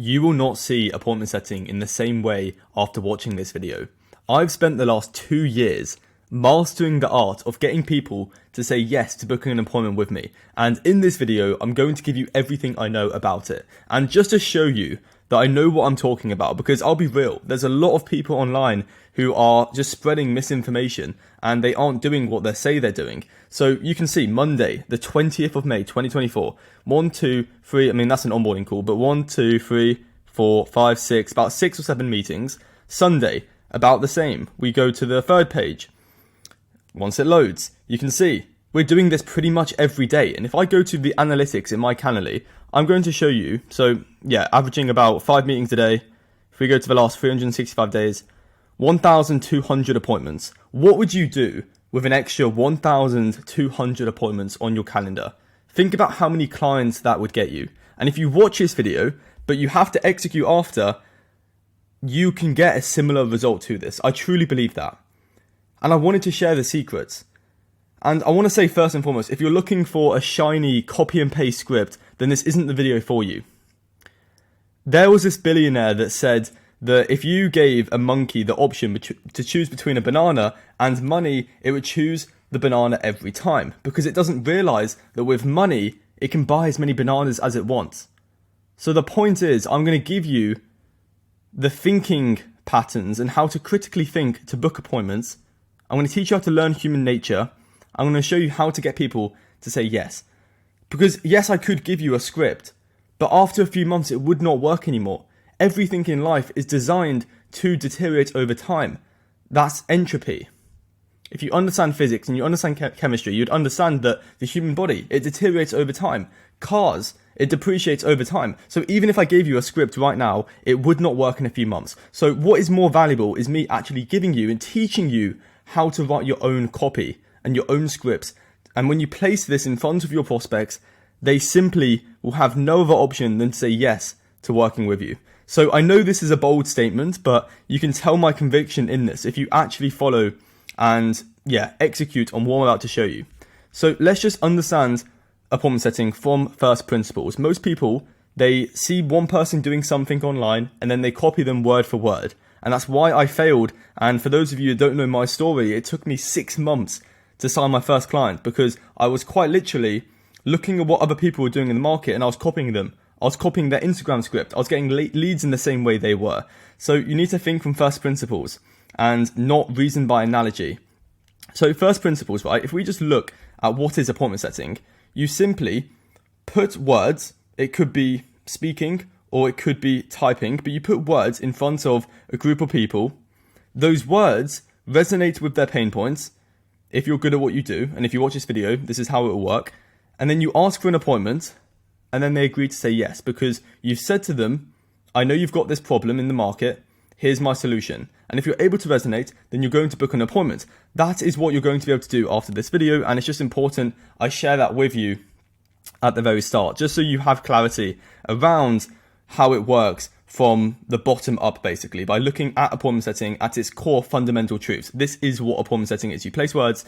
You will not see appointment setting in the same way after watching this video. I've spent the last 2 years mastering the art of getting people to say yes to booking an appointment with me. And in this video, I'm going to give you everything I know about it. And just to show you that I know what I'm talking about, because I'll be real, there's a lot of people online who are just spreading misinformation and they aren't doing what they say they're doing. So you can see Monday, the 20th of May, 2024, 1, 2, 3, I mean, that's an onboarding call, but 1, 2, 3, 4, 5, 6, about 6 or 7 meetings. Sunday, about the same. We go to the third page. Once it loads, you can see we're doing this pretty much every day. And if I go to the analytics in my Calendly, I'm going to show you. So yeah, averaging about 5 meetings a day. If we go to the last 365 days, 1,200 appointments. What would you do with an extra 1,200 appointments on your calendar? Think about how many clients that would get you. And if you watch this video, but you have to execute after, you can get a similar result to this. I truly believe that. And I wanted to share the secrets. And I want to say first and foremost, if you're looking for a shiny copy and paste script, then this isn't the video for you. There was this billionaire that said that if you gave a monkey the option to choose between a banana and money, it would choose the banana every time, because it doesn't realize that with money, it can buy as many bananas as it wants. So the point is, I'm going to give you the thinking patterns and how to critically think to book appointments. I'm going to teach you how to learn human nature. I'm going to show you how to get people to say yes. Because yes, I could give you a script, but after a few months, it would not work anymore. Everything in life is designed to deteriorate over time. That's entropy. If you understand physics and you understand chemistry, you'd understand that the human body, it deteriorates over time. Cars, it depreciates over time. So even if I gave you a script right now, it would not work in a few months. So what is more valuable is me actually giving you and teaching you how to write your own copy and your own scripts. And when you place this in front of your prospects, they simply will have no other option than to say yes to working with you. So I know this is a bold statement, but you can tell my conviction in this if you actually follow and execute on what I'm about to show you. So let's just understand appointment setting from first principles. Most people, they see one person doing something online and then they copy them word for word. And that's why I failed. And for those of you who don't know my story, it took me 6 months to sign my first client, because I was quite literally looking at what other people were doing in the market and I was copying them. I was copying their Instagram script. I was getting leads in the same way they were. So you need to think from first principles and not reason by analogy. So first principles, right? If we just look at what is appointment setting, you simply put words. It could be speaking or it could be typing, but you put words in front of a group of people. Those words resonate with their pain points. If you're good at what you do, and if you watch this video, this is how it will work. And then you ask for an appointment, and then they agree to say yes, because you've said to them, I know you've got this problem in the market, here's my solution. And if you're able to resonate, then you're going to book an appointment. That is what you're going to be able to do after this video, and it's just important I share that with you at the very start, just so you have clarity around how it works from the bottom up, basically, by looking at appointment setting at its core fundamental truths. This is what appointment setting is. You place words.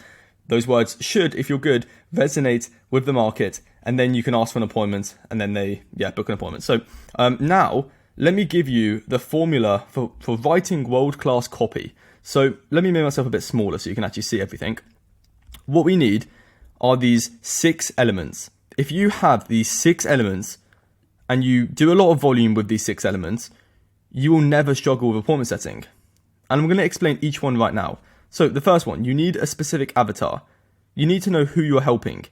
Those words should, if you're good, resonate with the market, and then you can ask for an appointment, and then they, book an appointment. So now, let me give you the formula for writing world-class copy. So let me make myself a bit smaller so you can actually see everything. What we need are these 6 elements. If you have these 6 elements, and you do a lot of volume with these 6 elements, you will never struggle with appointment setting. And I'm going to explain each one right now. So the first one, you need a specific avatar. You need to know who you're helping.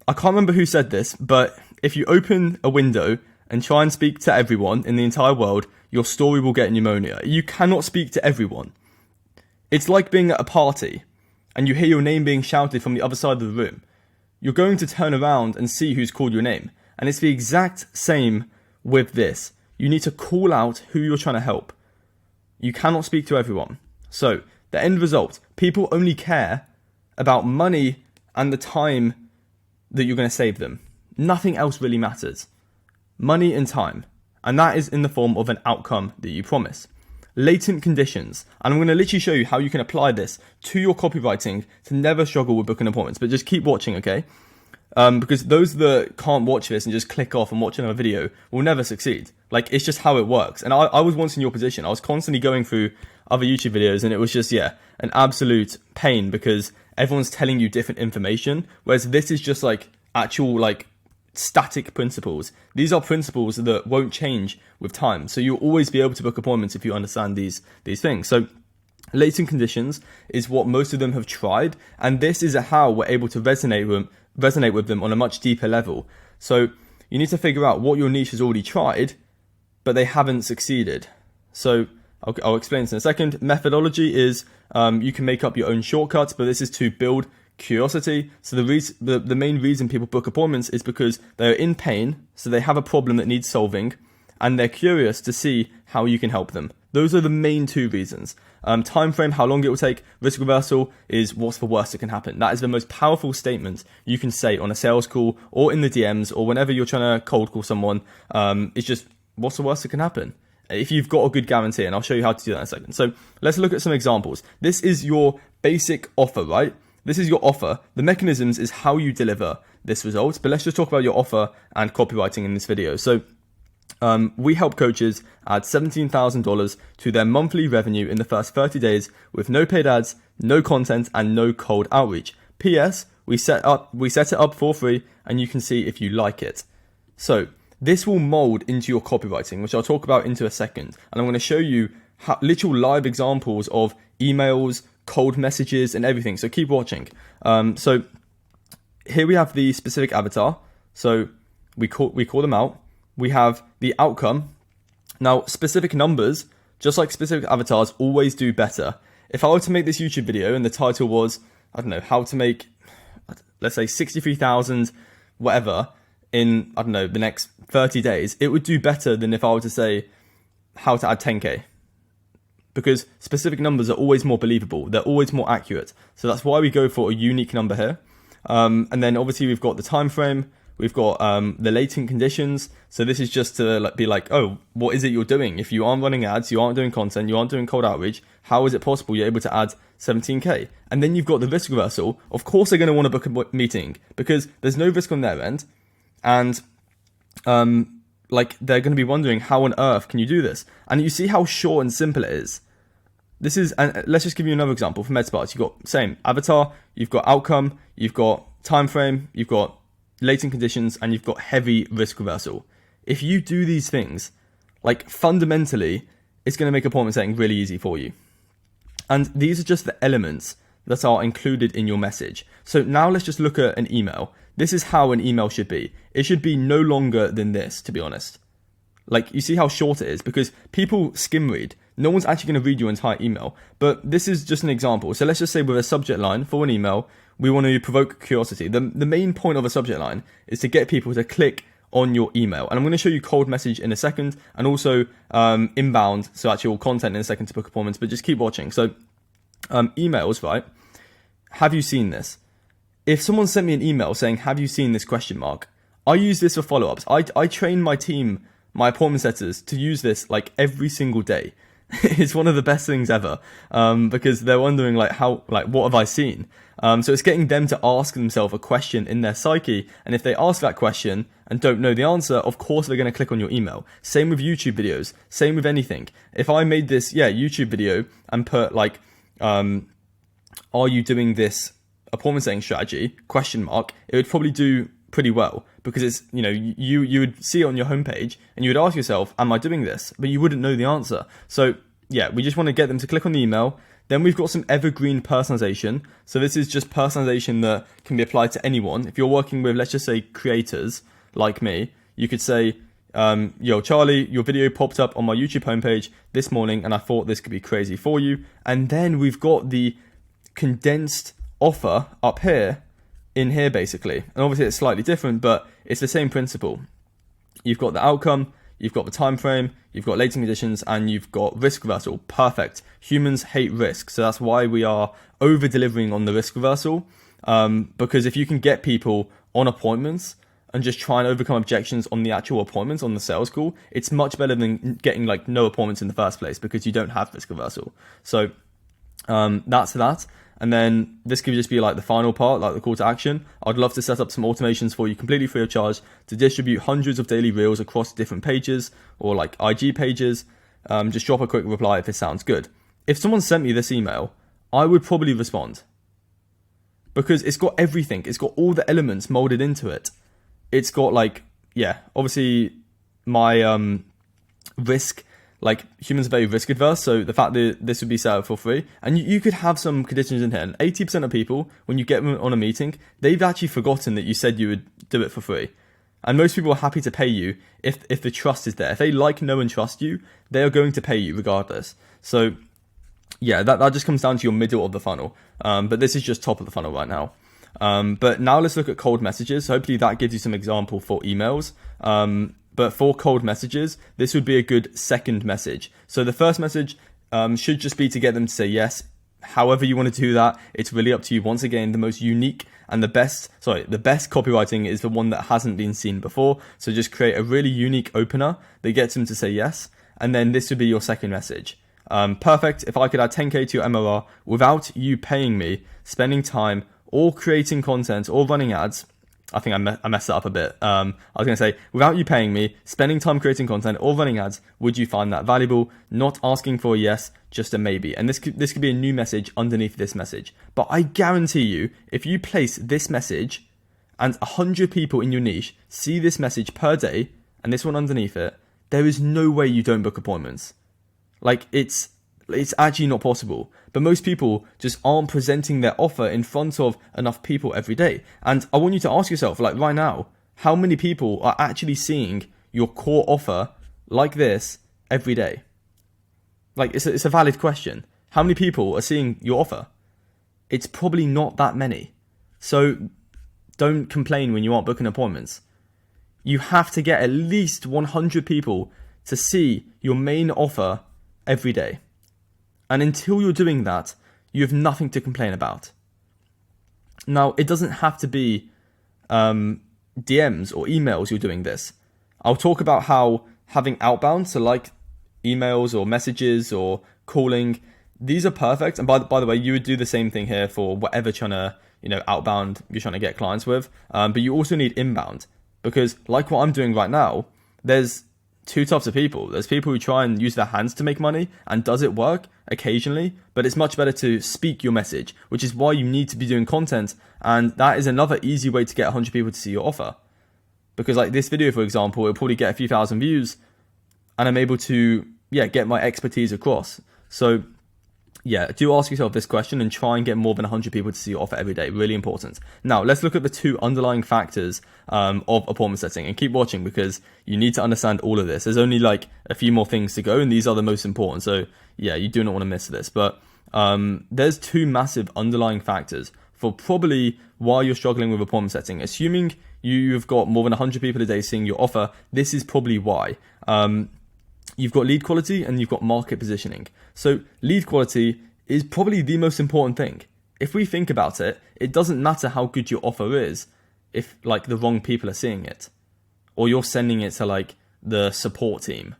I can't remember who said this, but if you open a window and try and speak to everyone in the entire world, your story will get pneumonia. You cannot speak to everyone. It's like being at a party and you hear your name being shouted from the other side of the room. You're going to turn around and see who's called your name. And it's the exact same with this. You need to call out who you're trying to help. You cannot speak to everyone. So the end result, people only care about money and the time that you're going to save them. Nothing else really matters. Money and time. And that is in the form of an outcome that you promise. Latent conditions. And I'm going to literally show you how you can apply this to your copywriting to never struggle with booking appointments. But just keep watching, okay? Because those that can't watch this and just click off and watch another video will never succeed. Like, it's just how it works. And I was once in your position. I was constantly going through other YouTube videos, and it was just, an absolute pain because everyone's telling you different information, whereas this is just like actual like static principles. These are principles that won't change with time. So you'll always be able to book appointments if you understand these things. So latent conditions is what most of them have tried, and this is how we're able to resonate with them on a much deeper level. So you need to figure out what your niche has already tried, but they haven't succeeded. So I'll explain this in a second. Methodology is you can make up your own shortcuts, but this is to build curiosity. So the main reason people book appointments is because they're in pain, so they have a problem that needs solving, and they're curious to see how you can help them. Those are the main two reasons. Time frame, how long it will take. Risk reversal is what's the worst that can happen. That is the most powerful statement you can say on a sales call or in the DMs or whenever you're trying to cold call someone. It's just, what's the worst that can happen? If you've got a good guarantee, and I'll show you how to do that in a second. So let's look at some examples. This is your basic offer, right? This is your offer. The mechanisms is how you deliver this result, but let's just talk about your offer and copywriting in this video. So we help coaches add $17,000 to their monthly revenue in the first 30 days with no paid ads, no content, and no cold outreach. PS, we set it up for free, and you can see if you like it. So this will mold into your copywriting, which I'll talk about into a second. And I'm going to show you literal live examples of emails, cold messages, and everything. So keep watching. So here we have the specific avatar. So we call them out. We have the outcome. Now, specific numbers, just like specific avatars, always do better. If I were to make this YouTube video and the title was, I don't know, how to make, let's say 63,000, whatever, in, I don't know, the next 30 days, it would do better than if I were to say how to add 10K. Because specific numbers are always more believable. They're always more accurate. So that's why we go for a unique number here. And then obviously we've got the time frame. We've got the latent conditions. So this is just to be like, oh, what is it you're doing? If you aren't running ads, you aren't doing content, you aren't doing cold outreach, how is it possible you're able to add 17K? And then you've got the risk reversal. Of course they're going to want to book a meeting because there's no risk on their end. And they're going to be wondering, how on earth can you do this? And you see how short and simple it is. This is, and let's just give you another example for MedSparks. You've got same avatar, you've got outcome, you've got time frame, you've got latent conditions, and you've got heavy risk reversal. If you do these things, like fundamentally, it's going to make appointment setting really easy for you. And these are just the elements that are included in your message. So now let's just look at an email. This is how an email should be. It should be no longer than this, to be honest. Like, you see how short it is because people skim read. No one's actually going to read your entire email. But this is just an example. So let's just say with a subject line for an email, we want to provoke curiosity. The main point of a subject line is to get people to click on your email. And I'm going to show you cold message in a second, and also inbound, so actual content in a second to book appointments, but just keep watching. So emails, right? Have you seen this? If someone sent me an email saying, have you seen this question mark? I use this for follow-ups. I train my team, my appointment setters, to use this like every single day. It's one of the best things ever, because they're wondering what have I seen? So it's getting them to ask themselves a question in their psyche. And if they ask that question and don't know the answer, of course they're going to click on your email. Same with YouTube videos, same with anything. If I made this, YouTube video and put like, are you doing this appointment setting strategy? Question mark. It would probably do pretty well because it's, you would see it on your homepage and you would ask yourself, am I doing this? But you wouldn't know the answer. So we just want to get them to click on the email. Then we've got some evergreen personalization. So this is just personalization that can be applied to anyone. If you're working with, let's just say, creators like me, you could say, yo, Charlie, your video popped up on my YouTube homepage this morning and I thought this could be crazy for you. And then we've got the condensed offer up here in here basically. And obviously it's slightly different, but it's the same principle. You've got the outcome, you've got the time frame, you've got latent conditions, and you've got risk reversal. Perfect. Humans hate risk, so that's why we are over delivering on the risk reversal. Because if you can get people on appointments and just try and overcome objections on the actual appointments on the sales call, it's much better than getting like no appointments in the first place because you don't have risk reversal. So that's that. And then this could just be like the final part, like the call to action. I'd love to set up some automations for you completely free of charge to distribute hundreds of daily reels across different pages or like IG pages. Just drop a quick reply if it sounds good. If someone sent me this email, I would probably respond because it's got everything. It's got all the elements molded into it. It's got like, yeah, obviously my risk, like humans are very risk adverse, so the fact that this would be set up for free, and you could have some conditions in here, and 80% of people, when you get them on a meeting, they've actually forgotten that you said you would do it for free. And most people are happy to pay you if the trust is there. If they like, know, and trust you, they are going to pay you regardless. So yeah, that just comes down to your middle of the funnel. But this is just top of the funnel right now. But now let's look at cold messages. So hopefully that gives you some example for emails. But for cold messages, this would be a good second message. So the first message should just be to get them to say yes. However you want to do that, it's really up to you. Once again, the most unique and the best copywriting is the one that hasn't been seen before. So just create a really unique opener that gets them to say yes. And then this would be your second message. Perfect. If I could add 10K to your MRR without you paying me, spending time or creating content or running ads. I think I messed that up a bit. I was going to say, without you paying me, spending time creating content or running ads, would you find that valuable? Not asking for a yes, just a maybe. And this could be a new message underneath this message. But I guarantee you, if you place this message and 100 people in your niche see this message per day and this one underneath it, there is no way you don't book appointments. Like it's actually not possible. But most people just aren't presenting their offer in front of enough people every day. And I want you to ask yourself, like right now, how many people are actually seeing your core offer like this every day? Like it's a valid question. How many people are seeing your offer? It's probably not that many. So don't complain when you aren't booking appointments. You have to get at least 100 people to see your main offer every day. And until you're doing that, you have nothing to complain about. Now, it doesn't have to be DMs or emails you're doing this. I'll talk about how having outbound, so like emails or messages or calling, these are perfect. And by the way, you would do the same thing here for whatever outbound you're trying to get clients with. But you also need inbound because like what I'm doing right now, there's two types of people. There's people who try and use their hands to make money, and does it work? Occasionally, but it's much better to speak your message, which is why you need to be doing content. And that is another easy way to get 100 people to see your offer. Because like this video, for example, it'll probably get a few thousand views and I'm able to, get my expertise across. So do ask yourself this question and try and get more than 100 people to see your offer every day. Really important. Now, let's look at the two underlying factors of appointment setting, and keep watching because you need to understand all of this. There's only like a few more things to go, and these are the most important. So you do not want to miss this. But there's two massive underlying factors for probably why you're struggling with appointment setting. Assuming you've got more than 100 people a day seeing your offer, this is probably why. You've got lead quality and you've got market positioning. So lead quality is probably the most important thing. If we think about it, it doesn't matter how good your offer is if like the wrong people are seeing it, or you're sending it to like the support team.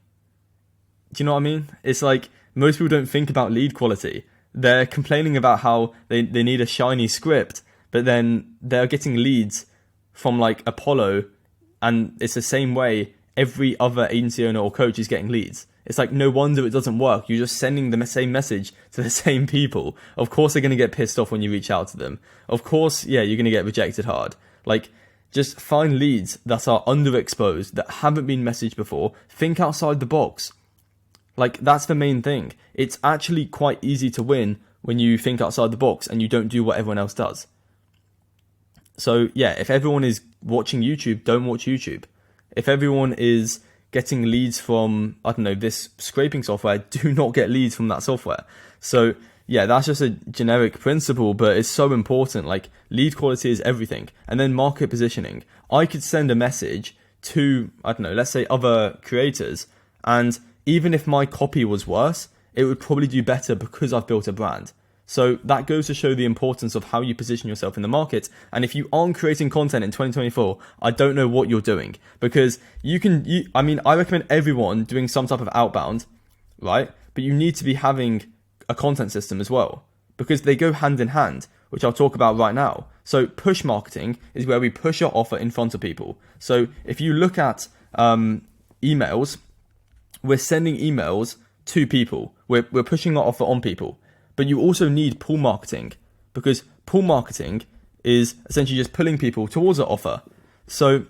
Do you know what I mean? It's like most people don't think about lead quality. They're complaining about how they need a shiny script, but then they're getting leads from like Apollo, and it's the same way every other agency owner or coach is getting leads. It's like, no wonder it doesn't work. You're just sending the same message to the same people. Of course they're going to get pissed off when you reach out to them. Of course, you're going to get rejected hard. Like, just find leads that are underexposed, that haven't been messaged before. Think outside the box. Like, that's the main thing. It's actually quite easy to win when you think outside the box and you don't do what everyone else does. So if everyone is watching YouTube, don't watch YouTube. If everyone is getting leads from, this scraping software, do not get leads from that software. So that's just a generic principle, but it's so important. Like, lead quality is everything. And then market positioning. I could send a message to, let's say other creators, and even if my copy was worse, it would probably do better because I've built a brand. So that goes to show the importance of how you position yourself in the market. And if you aren't creating content in 2024, I don't know what you're doing, because I recommend everyone doing some type of outbound, right? But you need to be having a content system as well, because they go hand in hand, which I'll talk about right now. So push marketing is where we push our offer in front of people. So if you look at emails, we're sending emails to people. We're pushing our offer on people. But you also need pull marketing, because pull marketing is essentially just pulling people towards our offer. So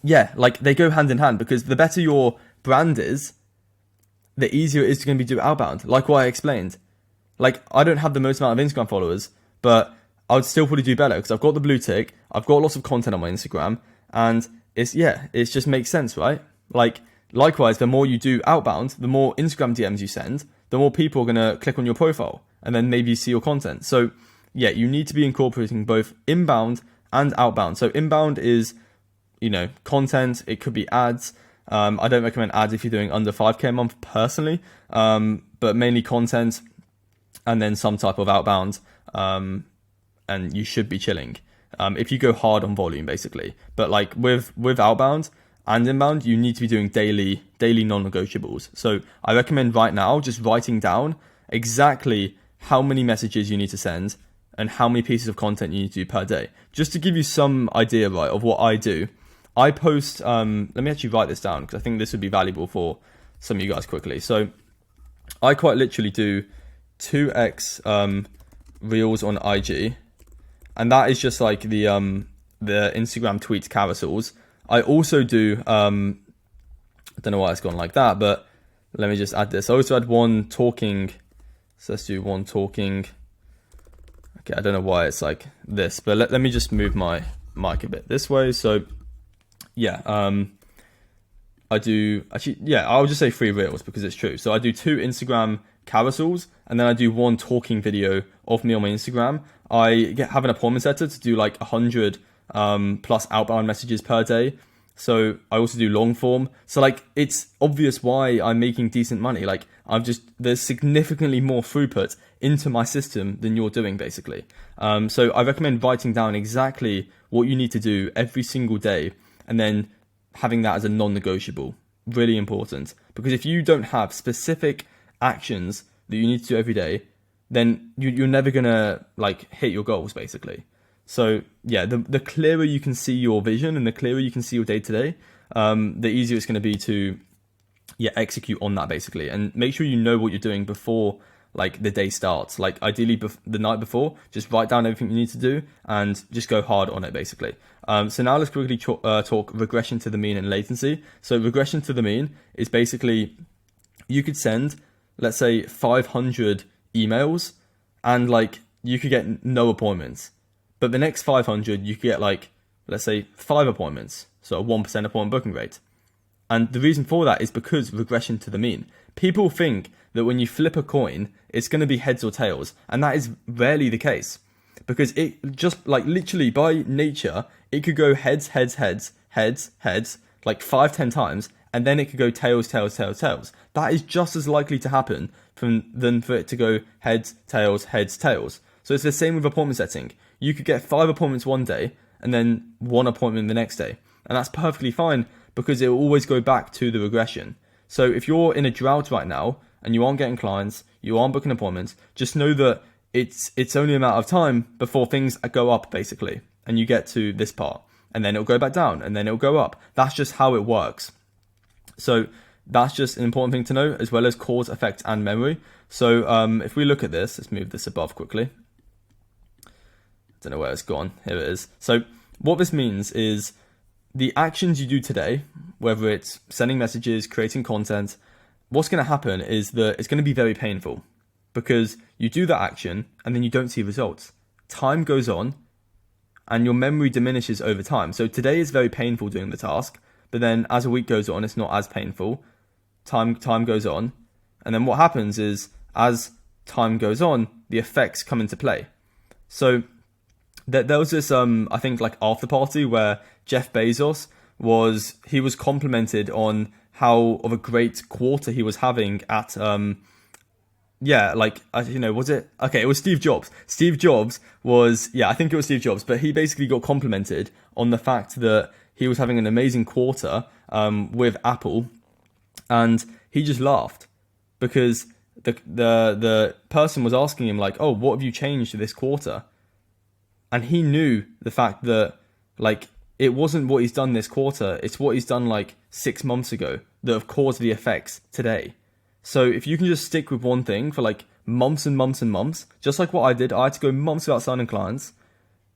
yeah, like they go hand in hand, because the better your brand is, the easier it is going to be to do outbound. Like what I explained. Like I don't have the most amount of Instagram followers, but I would still probably do better because I've got the blue tick. I've got lots of content on my Instagram, and it just makes sense, right? Like likewise, the more you do outbound, the more Instagram DMs you send, the more people are going to click on your profile and then maybe see your content. So yeah, you need to be incorporating both inbound and outbound. So inbound is, content. It could be ads. I don't recommend ads if you're doing under 5K a month personally, but mainly content and then some type of outbound. And you should be chilling if you go hard on volume, basically. But like with outbound and inbound, you need to be doing daily non-negotiables. So I recommend right now just writing down exactly how many messages you need to send and how many pieces of content you need to do per day. Just to give you some idea, right, of what I do. I post, let me actually write this down because I think this would be valuable for some of you guys quickly. So I quite literally do 2x reels on IG, and that is just like the Instagram tweets carousels. I also do, I don't know why it's gone like that, but let me just add this. I also had one talking, so let's do one talking. Okay, I don't know why it's like this, but let me just move my mic a bit this way. So yeah, I do actually, yeah, I'll just say 3 reels because it's true. So I do 2 Instagram carousels, and then I do 1 talking video of me on my Instagram. I have an appointment setter to do like 100 plus outbound messages per day. So I also do long form. So like it's obvious why I'm making decent money. Like there's significantly more throughput into my system than you're doing basically. So I recommend writing down exactly what you need to do every single day, and then having that as a non-negotiable. Really important, because if you don't have specific actions that you need to do every day, then you're never gonna like hit your goals basically. So yeah, the clearer you can see your vision and the clearer you can see your day to day, the easier it's going to be to execute on that basically. And make sure you know what you're doing before like the day starts. Like ideally the night before, just write down everything you need to do and just go hard on it basically. So now let's quickly talk regression to the mean and latency. So regression to the mean is basically you could send, let's say 500 emails and like you could get no appointments. But the next 500, you could get like, let's say 5 appointments. So a 1% appointment booking rate. And the reason for that is because regression to the mean. People think that when you flip a coin, it's going to be heads or tails. And that is rarely the case. Because it just like literally by nature, it could go heads, heads, heads, heads, heads, like 5-10 times. And then it could go tails, tails, tails, tails. That is just as likely to happen than for it to go heads, tails, heads, tails. So it's the same with appointment setting. You could get 5 appointments one day and then 1 appointment the next day. And that's perfectly fine because it will always go back to the regression. So if you're in a drought right now and you aren't getting clients, you aren't booking appointments, just know that it's only a matter of time before things go up basically. And you get to this part and then it'll go back down and then it'll go up. That's just how it works. So that's just an important thing to know, as well as cause, effect, and memory. So if we look at this, let's move this above quickly. Don't know where it's gone. Here it is. So what this means is the actions you do today, whether it's sending messages, creating content, what's going to happen is that it's going to be very painful because you do that action and then you don't see results. Time goes on and your memory diminishes over time. So today is very painful doing the task, but then as a week goes on, it's not as painful. Time goes on. And then what happens is as time goes on, the effects come into play. So there was this, I think, like after party where Jeff Bezos was complimented on how of a great quarter he was having at, was it? Okay, it was Steve Jobs. Steve Jobs was, I think it was Steve Jobs, but he basically got complimented on the fact that he was having an amazing quarter with Apple, and he just laughed because the person was asking him like, oh, what have you changed this quarter? And he knew the fact that like it wasn't what he's done this quarter, it's what he's done like 6 months ago that have caused the effects today. So if you can just stick with one thing for like months and months and months, just like what I did, I had to go months without signing clients,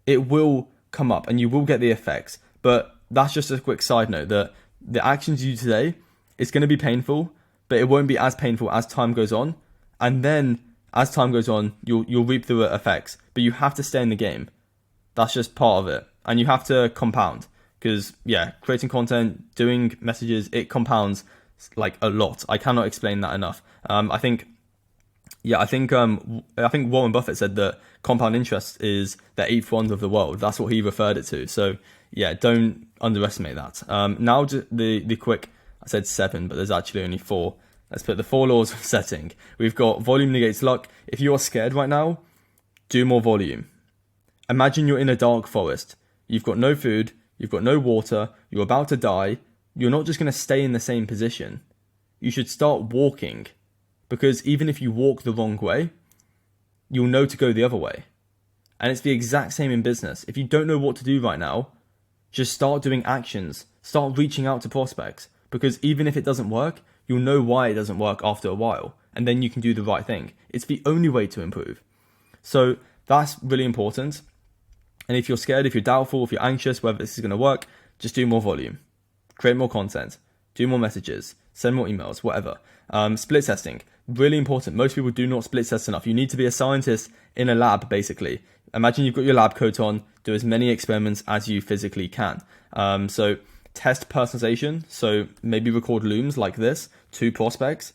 it will come up and you will get the effects. But that's just a quick side note that the actions you do today, it's going to be painful, but it won't be as painful as time goes on. And then as time goes on, you'll reap the effects, but you have to stay in the game. That's just part of it. And you have to compound because creating content, doing messages, it compounds like a lot. I cannot explain that enough. I think Warren Buffett said that compound interest is the eighth wonder of the world. That's what he referred it to. So don't underestimate that. Now the quick, I said 7, but there's actually only 4. Let's put the 4 laws of setting. We've got volume negates luck. If you are scared right now, do more volume. Imagine you're in a dark forest. You've got no food, you've got no water, you're about to die. You're not just going to stay in the same position. You should start walking, because even if you walk the wrong way, you'll know to go the other way. And it's the exact same in business. If you don't know what to do right now, just start doing actions. Start reaching out to prospects, because even if it doesn't work, you'll know why it doesn't work after a while, and then you can do the right thing. It's the only way to improve. So that's really important. And if you're scared, if you're doubtful, if you're anxious whether this is going to work, just do more volume. Create more content. Do more messages. Send more emails, whatever. Split testing, really important. Most people do not split test enough. You need to be a scientist in a lab, basically. Imagine you've got your lab coat on, do as many experiments as you physically can. So test personalization. So maybe record looms like this to prospects,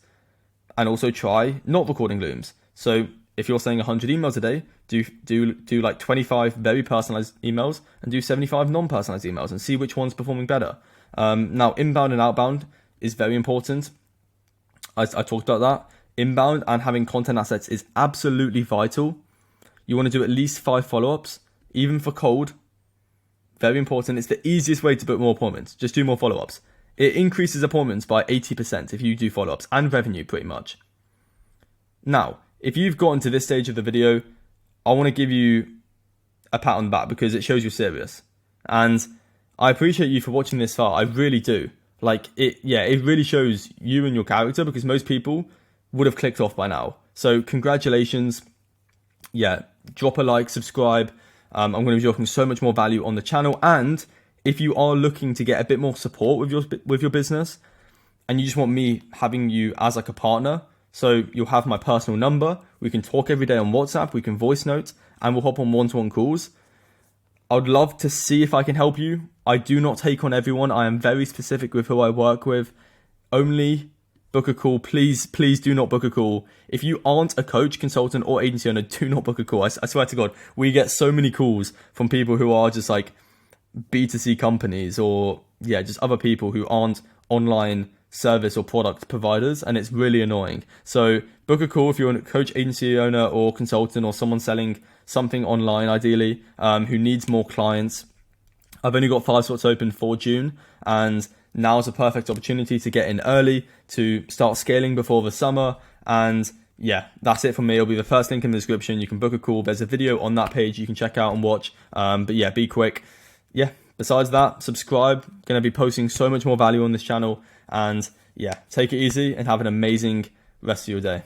and also try not recording looms. So if you're saying 100 emails a day, do like 25 very personalized emails and do 75 non-personalized emails and see which one's performing better. Now, inbound and outbound is very important. I talked about that. Inbound and having content assets is absolutely vital. You want to do at least 5 follow-ups, even for cold. Very important. It's the easiest way to book more appointments. Just do more follow-ups. It increases appointments by 80% if you do follow-ups, and revenue pretty much. Now, if you've gotten to this stage of the video, I want to give you a pat on the back because it shows you're serious. And I appreciate you for watching this far. I really do. Like it really shows you and your character, because most people would have clicked off by now. So congratulations. Drop a like, subscribe. I'm going to be dropping so much more value on the channel. And if you are looking to get a bit more support with your business, and you just want me having you as like a partner, so you'll have my personal number. We can talk every day on WhatsApp. We can voice note, and we'll hop on one-to-one calls. I would love to see if I can help you. I do not take on everyone. I am very specific with who I work with. Only book a call. Please do not book a call. If you aren't a coach, consultant, or agency owner, do not book a call. I swear to God, we get so many calls from people who are just like B2C companies, or just other people who aren't online service or product providers, and it's really annoying. So book a call if you're a coach, agency owner, or consultant, or someone selling something online, ideally, who needs more clients. I've only got 5 slots open for June, and now's a perfect opportunity to get in early, to start scaling before the summer. And that's it from me. It'll be the first link in the description. You can book a call. There's a video on that page you can check out and watch. But be quick. Besides that, subscribe. Going to be posting so much more value on this channel. And take it easy and have an amazing rest of your day.